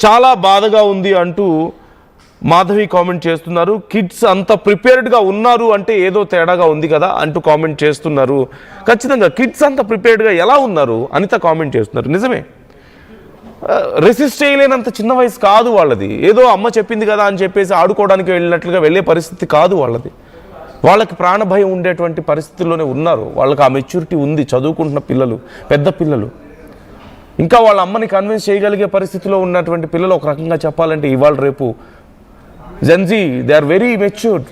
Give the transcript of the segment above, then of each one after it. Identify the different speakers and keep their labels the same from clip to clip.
Speaker 1: చాలా బాధగా ఉంది అంటూ మాధవి కామెంట్ చేస్తున్నారు. కిడ్స్ అంత ప్రిపేర్డ్గా ఉన్నారు అంటే ఏదో తేడాగా ఉంది కదా అంటూ కామెంట్ చేస్తున్నారు. ఖచ్చితంగా కిడ్స్ అంత ప్రిపేర్డ్గా ఎలా ఉన్నారు అనిత కామెంట్ చేస్తున్నారు. నిజమే, రెసిస్ట్ చేయలేనంత చిన్న వయసు కాదు వాళ్ళది. ఏదో అమ్మ చెప్పింది కదా అని చెప్పేసి ఆడుకోవడానికి వెళ్ళినట్లుగా వెళ్ళే పరిస్థితి కాదు వాళ్ళది. వాళ్ళకి ప్రాణభయం ఉండేటువంటి పరిస్థితుల్లోనే ఉన్నారు. వాళ్ళకి ఆ మెచ్యూరిటీ ఉంది. చదువుకుంటున్న పిల్లలు, పెద్ద పిల్లలు, ఇంకా వాళ్ళ అమ్మని కన్విన్స్ చేయగలిగే పరిస్థితిలో ఉన్నటువంటి పిల్లలు. ఒక రకంగా చెప్పాలంటే ఇవాళ రేపు Gen Z, they are very matured.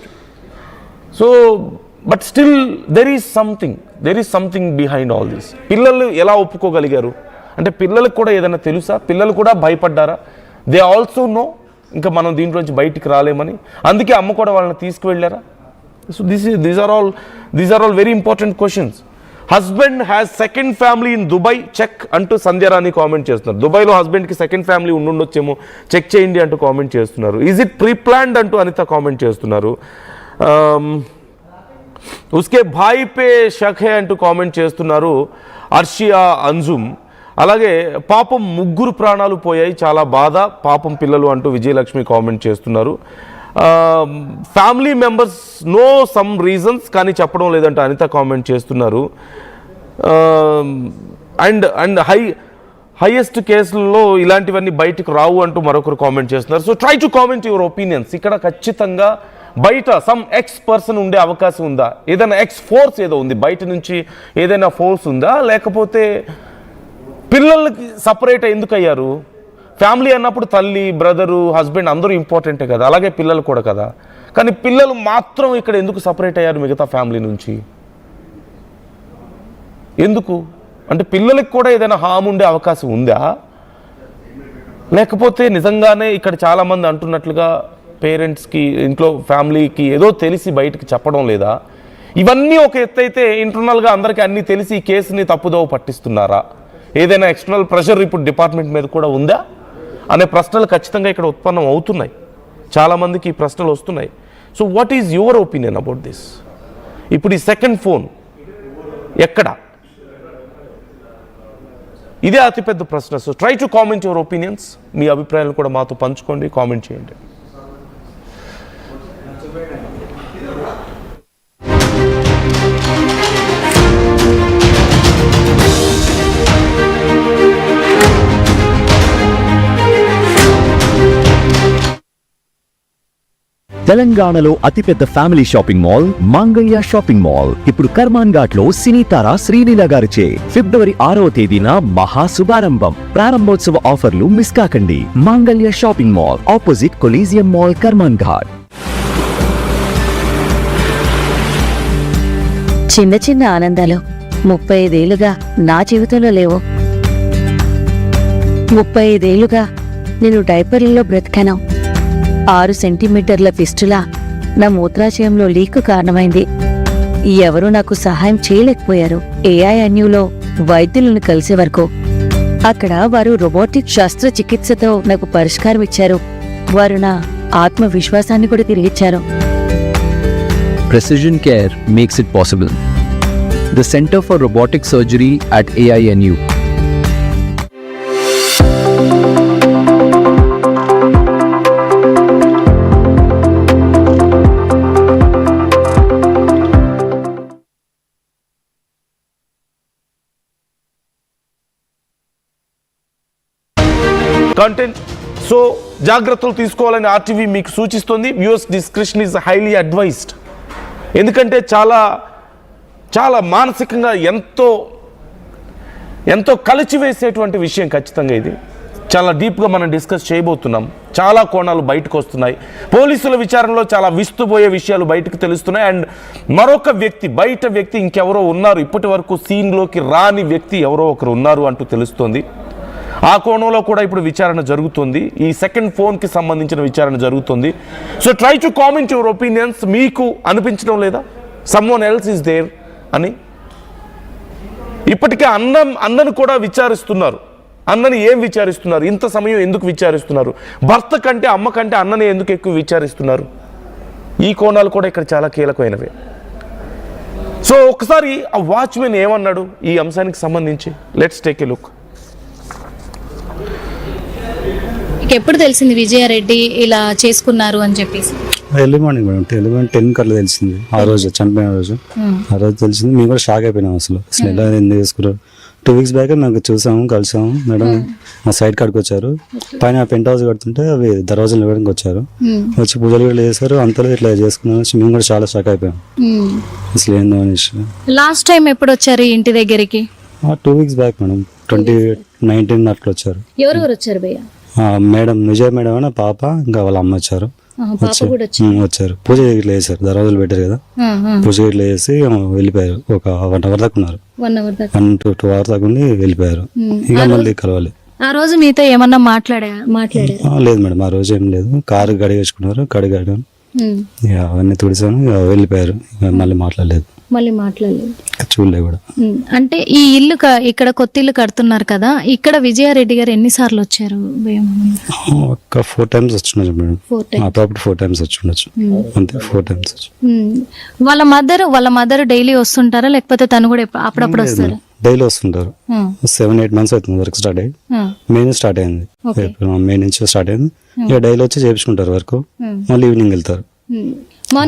Speaker 1: So but still there is something behind all this. పిల్లలు ఎలా ఒప్పుకోగలిగారు అంటే పిల్లలకు కూడా ఏదైనా తెలుసా? పిల్లలు కూడా భయపడ్డారా? దే ఆల్సో నో ఇంకా మనం దీంట్లోంచి బయటికి రాలేమని. అందుకే అమ్మ కూడా వాళ్ళని తీసుకువెళ్ళారా? So these are all very important questions. Husband has second family in Dubai check అంటూ సంధ్యారాణి కామెంట్ చేస్తున్నారు. దుబాయ్లో హస్బెండ్కి సెకండ్ ఫ్యామిలీ ఉండుండొచ్చేమో, చెక్ చేయండి అంటూ కామెంట్ చేస్తున్నారు. ఈజ్ ఇట్ ప్రీ ప్లాన్డ్ అంటూ అనిత కామెంట్ చేస్తున్నారు. ఉస్కే భాయ్ పే షక్ హే అంటూ కామెంట్ చేస్తున్నారు అర్షియా అంజుమ్. అలాగే పాపం 3 ప్రాణాలు పోయాయి, చాలా బాధ, పాపం పిల్లలు అంటూ విజయలక్ష్మి కామెంట్ చేస్తున్నారు. Family members no some reasons కానీ చెప్పడం లేదంటే అనిత కామెంట్ చేస్తున్నారు. అండ్ హైయెస్ట్ కేసుల్లో ఇలాంటివన్నీ బయటకు రావు అంటూ మరొకరు కామెంట్ చేస్తున్నారు. So try to comment your opinions. ఇక్కడ ఖచ్చితంగా బయట సమ్ ఎక్స్ పర్సన్ ఉండే అవకాశం ఉందా? ఏదైనా ఎక్స్ ఫోర్స్ ఏదో ఉంది, బయట నుంచి ఏదైనా ఫోర్స్ ఉందా? లేకపోతే పిల్లలకి సపరేట్ ఎందుకు అయ్యారు? ఫ్యామిలీ అన్నప్పుడు తల్లి, బ్రదరు, హస్బెండ్ అందరూ ఇంపార్టెంటే కదా, అలాగే పిల్లలు కూడా కదా. కానీ పిల్లలు మాత్రం ఇక్కడ ఎందుకు సపరేట్ అయ్యారు మిగతా ఫ్యామిలీ నుంచి? ఎందుకు అంటే పిల్లలకి కూడా ఏదైనా హామ్ ఉండే అవకాశం ఉందా? లేకపోతే నిజంగానే ఇక్కడ చాలామంది అంటున్నట్లుగా పేరెంట్స్కి, ఇంట్లో ఫ్యామిలీకి ఏదో తెలిసి బయటికి చెప్పడం లేదా? ఇవన్నీ ఒక ఎత్తు అయితే ఇంటర్నల్గా అందరికీ అన్నీ తెలిసి ఈ కేసుని తప్పుదోవ పట్టిస్తున్నారా? ఏదైనా ఎక్స్టర్నల్ ప్రెషర్ ఇప్పుడు డిపార్ట్మెంట్ మీద కూడా ఉందా అనే ప్రశ్నలు ఖచ్చితంగా ఇక్కడ ఉత్పన్నం అవుతున్నాయి. చాలామందికి ఈ ప్రశ్నలు వస్తున్నాయి. So what is your opinion about this? ఇప్పుడు ఈ సెకండ్ ఫోన్ ఎక్కడ? ఇదే అతిపెద్ద ప్రశ్న. So try to comment your opinions. మీ అభిప్రాయాలు కూడా మాతో పంచుకోండి, కామెంట్ చేయండి.
Speaker 2: తెలంగాణలో అతిపెద్ద family shopping mall Mangalya shopping mall ఇప్పుడు కర్మాన్ ఘాట్ లో సినీతార శ్రీలీల గారిచే ఫిబ్రవరి 6వ తేదీన మహా శుభారంభం. ప్రారంభోత్సవ ఆఫర్లు మిస్ కాకండి. మాంగళ్య shopping mall opposite collegium mall, Karman ghat.
Speaker 3: చిన్న చిన్న ఆనందాలు 35 ఏళ్లుగా నా జీవితంలో లేవు. 35 ఏళ్లుగా నేను డైపర్లలో బ్రతికాను. 6 సెంటీమీటర్ల ఫిస్టులా నా మూత్రాశయంలో లీక్ కారణమైంది. ఎవరూ నాకు సహాయం చేయలేకపోయారు. ఏఐఎన్యూలో వైద్యులను కలిసే వరకు. అక్కడ వారు రోబోటిక్ శస్త్రచికిత్సతో నాకు పరిష్కారం ఇచ్చారు. వారు నా ఆత్మవిశ్వాసాన్ని కూడా తిరిగిచ్చారు.
Speaker 2: Precision care makes it possible. The Center for Robotic Surgery at AINU.
Speaker 1: Content. So జాగ్రత్తలు తీసుకోవాలని ఆర్టీవీ మీకు సూచిస్తుంది. Viewers description is highly advised. ఎందుకంటే చాలా చాలా మానసికంగా ఎంతో కలిచివేసేటువంటి విషయం ఖచ్చితంగా ఇది. చాలా డీప్గా మనం డిస్కస్ చేయబోతున్నాం. చాలా కోణాలు బయటకు వస్తున్నాయి. పోలీసుల విచారణలో చాలా విస్తుపోయే విషయాలు బయటకు తెలుస్తున్నాయి. అండ్ మరొక వ్యక్తి, బయట వ్యక్తి ఇంకెవరో ఉన్నారు, ఇప్పటి వరకు సీన్లోకి రాని వ్యక్తి ఎవరో ఒకరు ఉన్నారు అంటూ తెలుస్తోంది. ఆ కోణంలో కూడా ఇప్పుడు విచారణ జరుగుతుంది. ఈ సెకండ్ ఫోన్కి సంబంధించిన విచారణ జరుగుతుంది. So try to comment your opinions. మీకు అనిపించడం లేదా సమ్వన్ ఎల్స్ ఈజ్ దేర్ అని? ఇప్పటికే అన్నను కూడా విచారిస్తున్నారు. అన్నని ఏం విచారిస్తున్నారు? ఇంత సమయం ఎందుకు విచారిస్తున్నారు? భర్త కంటే అమ్మ కంటే అన్నని ఎందుకు ఎక్కువ విచారిస్తున్నారు? ఈ కోణాలు కూడా ఇక్కడ చాలా కీలకమైనవే. సో ఒకసారి ఆ వాచ్మెన్ ఏమన్నాడు ఈ అంశానికి సంబంధించి? Let's take a look.
Speaker 4: మీకు ఎప్పుడు తెలిసింది విజయారెడ్డి ఇలా చేసుకున్నారు అని చెప్పేసి?
Speaker 5: Early morning madam, early morning 10 కట్లా తెలిసింది. ఆ రోజు చనిపోయిన రోజు ఆ రోజు తెలిసింది. మేము కూడా షాక్ అయిపోయినాం అసలు ఎలా ఎందుకు చేసుకున్నారు. 2 weeks బ్యాక్ మేము చూసాము, కలిసాము. మేడం మా సైడ్ కాడికి వచ్చారు. పైన పెంట్ హౌస్ కడుతుంటే అవి దర్వాజాలు ఇవ్వడానికి వచ్చారు. వచ్చి పూజలు కూడా చేశారు. అంతలో ఇట్లా చేసుకున్నాం. మేము కూడా చాలా షాక్ అయిపోయాం అసలు ఏందో అనేసి.
Speaker 4: లాస్ట్ టైం ఎప్పుడు వచ్చారు ఈ ఇంటి దగ్గరికి?
Speaker 5: 2 weeks బ్యాక్ మేడం, 2019 అట్లా వచ్చారు.
Speaker 4: ఎవరెవరు వచ్చారు భయ్య?
Speaker 5: మేడం విజయ మేడం అనే పాప, ఇంకా వాళ్ళ అమ్మ వచ్చారు. వచ్చారు పూజ ఇట్లా చేశారు. దర్వాజాలు పెట్టారు కదా, పూజ ఇట్లా చేసి వెళ్ళిపోయారు. ఒక 1 hour దాకా ఉన్నారు. 1 to 2 hours దాకా ఉండి వెళ్ళిపోయారు. ఇక మళ్ళీ కలవాలి.
Speaker 4: ఆ రోజు మీతో ఏమన్నా మాట్లాడారు?
Speaker 5: లేదు మేడం, ఆ రోజు ఏం లేదు. కారు కడిగేసుకున్నారు, కడిగాడు, అవన్నీ తుడిసాను, వెళ్ళిపోయారు. మళ్ళీ మాట్లాడలేదు, చూడలే కూడా.
Speaker 4: అంటే ఈ ఇల్లు ఇక్కడ కొత్త ఇల్లు కడుతున్నారు కదా, ఇక్కడ విజయారెడ్డి గారు ఎన్నిసార్లు వచ్చారు?
Speaker 5: ఒక 4 times వచ్చిండొచ్చు మేడం. అప్పుడు 4 times వచ్చి ఉండొచ్చు అంతే. 4 times వచ్చి.
Speaker 4: వాళ్ళ మదర్ డైలీ వస్తుంటారా లేకపోతే తను కూడా అప్పుడప్పుడు వస్తారు?
Speaker 5: డైలీ వస్తుంటారు. 7-8 months అవుతుంది వర్క్ స్టార్ట్ అయ్యి. మే నుంచి స్టార్ట్ అయింది. మే నుంచి స్టార్ట్ అయింది. ఇక డైలీ వచ్చి చేయించుకుంటారు వర్క్, మళ్ళీ ఈవినింగ్ వెళ్తారు.
Speaker 4: మార్నింగ్